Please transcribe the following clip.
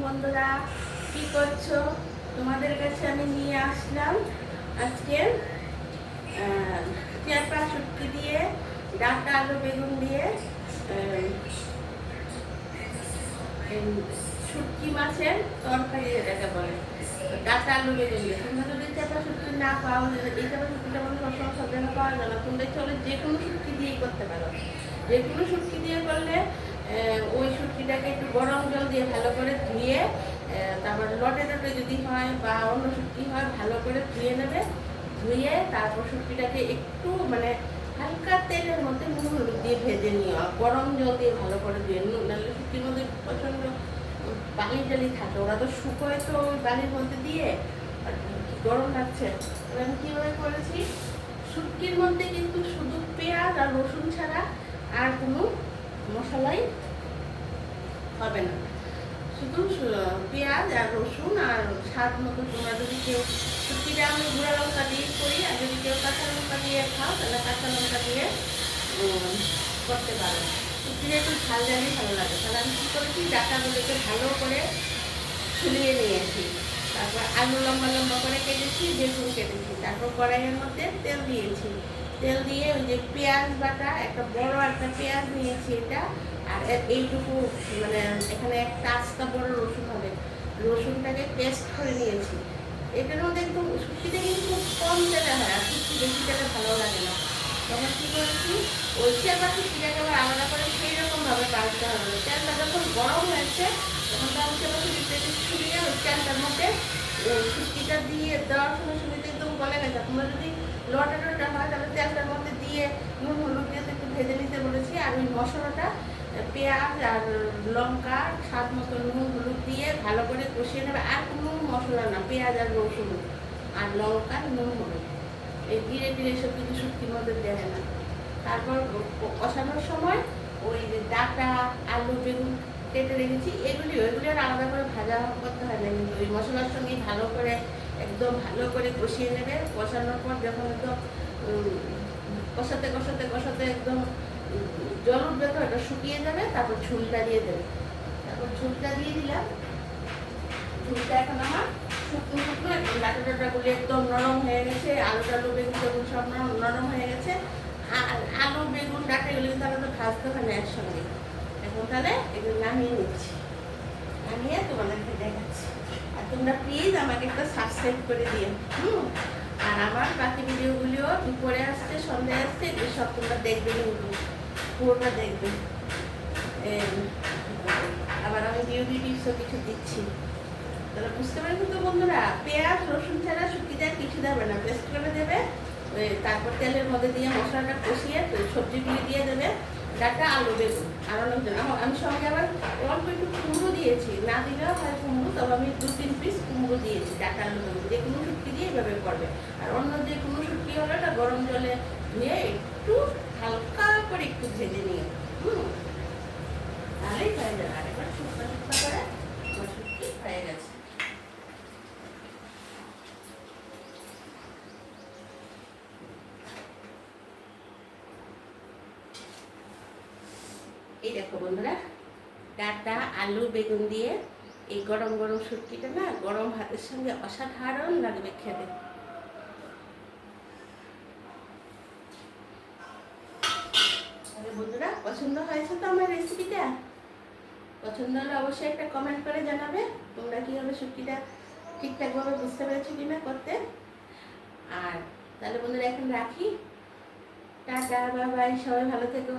বন্ধুরা, কি করছো? তোমাদের কাছে আমি নিয়ে আসলাম আজকে চেপা শুটকি দিয়ে, ডাঁটা আলু বেগুন দিয়ে শুটকি মাছের তরকারি, যেটাকে বলে ডাঁটা আলু বেগুন দিয়ে। তোমরা যদি চেপা শুটকি না পাও, এই চেপা শুটকিটা মানে সবসময় সব জায়গায় পাওয়া যায় না, তোমরা চলে যে কোনো শুটকি দিয়েই করতে পারো। যে কোনো শুটকি দিয়ে করলে ওই শুটকিটাকে একটু গরম জল দিয়ে ভালো করে ধুয়ে, তারপর লটে টটে যদি হয় বা অন্য শুটকি হয় ভালো করে ধুয়ে নেবে। ধুয়ে তারপর শুটকিটাকে একটু মানে হালকা তেলের মধ্যে নুন হলুদ দিয়ে ভেজে নিও, গরম জল দিয়ে ভালো করে ধুয়ে নুন, নাহলে শুটকির মধ্যে প্রচণ্ড বালি টালি থাকে, ওরা তো শুকোয় তো ওই বালির মধ্যে দিয়ে, আর গরম লাগছে। এবার আমি কীভাবে করেছি, শুটকির মধ্যে কিন্তু শুধু পেঁয়াজ আর রসুন ছাড়া আর কোনো মশলাই হবে না, শুধু পেঁয়াজ আর রসুন আর স্বাদ মতো। তোমরা যদি কেউ শুটকিটা আমি গুঁড়া লঙ্কা দিয়ে করি, আর যদি কেউ কাঁচা লঙ্কা দিয়ে খাও তাহলে কাঁচা লঙ্কা দিয়ে করতে পারো। শুটকিটা একটু ঝাল ঝালই ভালো লাগে। তাহলে আমি কী করেছি, ডাঁটাগুলোকে ভালো করে ছুলিয়ে নিয়েছি, তারপর আলু লম্বা লম্বা করে কেটেছি, বেগুন কেটেছি, তারপর কড়াইয়ের মধ্যে তেল দিয়েছি। তেল দিয়ে ওই যে পেঁয়াজ বাটা, একটা বড় একটা পেঁয়াজ নিয়েছি এটা, আর এইটুকু মানে এখানে একটা আস্তা বড় রসুন হবে, রসুনটাকে পেস্ট করে নিয়েছি। এটার মধ্যে একদম শুটকিটা কিন্তু খুব কম তেলে হয়, আর শুটকি বেশি তেলে ভালো লাগে না। তখন কী করেছি, ওই চেপা শুটকিটাকে আবার আলাদা করে সেই রকমভাবে পাল্টতে হবে। তেলটা যখন গরম হয়েছে তখন তো আমি চেপা শুটকিটাকে ছুলিয়ে ওই তেলটার মধ্যে শুটকিটা দিয়ে দেওয়ার সঙ্গে সঙ্গে একদম গলে গেছে। তোমরা যদি লটা টটা হয় তাহলে তেলটার মধ্যে দিয়ে নুন হলুদ দিয়ে একটু ভেজে নিতে বলেছি। আর ওই মশলাটা পেঁয়াজ আর লঙ্কা স্বাদ মতো নুন হলুদ দিয়ে ভালো করে কষিয়ে নেবে। আর কোনো মশলা না, পেঁয়াজ আর রসুন আর লঙ্কা নুন হলুদ, এই ধীরে ধীরে সব কিছু শুটকির মধ্যে দেয় না। তারপর কষানোর সময় ওই যে ডাঁটা আলু বেগুন কেটে রেখেছি, ওইগুলি আর আলাদা করে ভাজা করতে হয় না, কিন্তু ওই মশলার সঙ্গে ভালো করে একদম ভালো করে কষিয়ে নেবে। কষানোর পর যখন একদম কষাতে কষাতে কষাতে একদম জল উঠবে, তো এটা শুকিয়ে যাবে, তারপর ঝুলটা দিয়ে দেবে। তারপর ঝুলটা দিয়ে দিলাম। ঝুলটা এখন আমার শুকনো শুকনো একদম ডাটা ডাটাগুলি একদম নরম হয়ে গেছে, আলু টালু বেগুন টেগুন সব নরম হয়ে গেছে। আর আলু বেগুন ডাটা এগুলো কিন্তু আমাদের ভাজতে হয় না একসঙ্গে। এখন তাহলে এগুলো নামিয়ে নিচ্ছি, নামিয়ে তোমাদেরকে দেখাচ্ছি। আর তোমরা প্লিজ আমাকে একটা সাবস্ক্রাইব করে দিও। আর আমার বাকি ভিডিওগুলিও দুপুরে আসছে, সন্ধ্যায় আসছে, এগুলো সব তোমরা দেখবে, কিন্তু পুরোটা দেখবে। আবার আমি বিউটি টিপসও কিছু দিচ্ছি, তাহলে বুঝতে পারছো তো বন্ধুরা। পেঁয়াজ রসুন ছাড়া শুকিয়ে দেওয়া কিছু দেবে না, পেস্ট করে দেবে। তারপর তেলের মধ্যে দিয়ে মশলাটা কষিয়ে সবজিগুলি দিয়ে দেবে, ডাঁটা আলু বেগুন। আর অনেকজন আমি সঙ্গে আবার অল্প একটু কুমড়ো দিয়েছি, না দিলেও হয় কুমড়ো, তবে আমি 2-3 পিস কুমড়ো দিয়েছি। ডাঁটা আলু বেগুন যে কোনো শুটকি দিয়ে এভাবে করবে। আর অন্য যে কোনো শুটকি হলে ওটা গরম জলে ধুয়ে একটু হালকা করে একটু ভেজে নিয়ে তাহলেই হয়ে যাবে। আরেকবার শুকনো শুকনো করে আমার শুটকি হয়ে গেছে। এই দেখো বন্ধুরা, ডাঁটা আলু বেগুন দিয়ে এই গরম গরম শুটকিটা না গরম ভাতের সঙ্গে অসাধারণ লাগবে খেতে। বন্ধুরা, পছন্দ হয়েছে তো আমার রেসিপিটা? পছন্দ হলে অবশ্যই একটা কমেন্ট করে জানাবে তোমরা কীভাবে শুটকিটা ঠিকঠাকভাবে বুঝতে পেরেছো কিনা করতে। আর তাহলে বন্ধুরা এখন রাখি, টাটা বাই বাই, সবাই ভালো থেকো।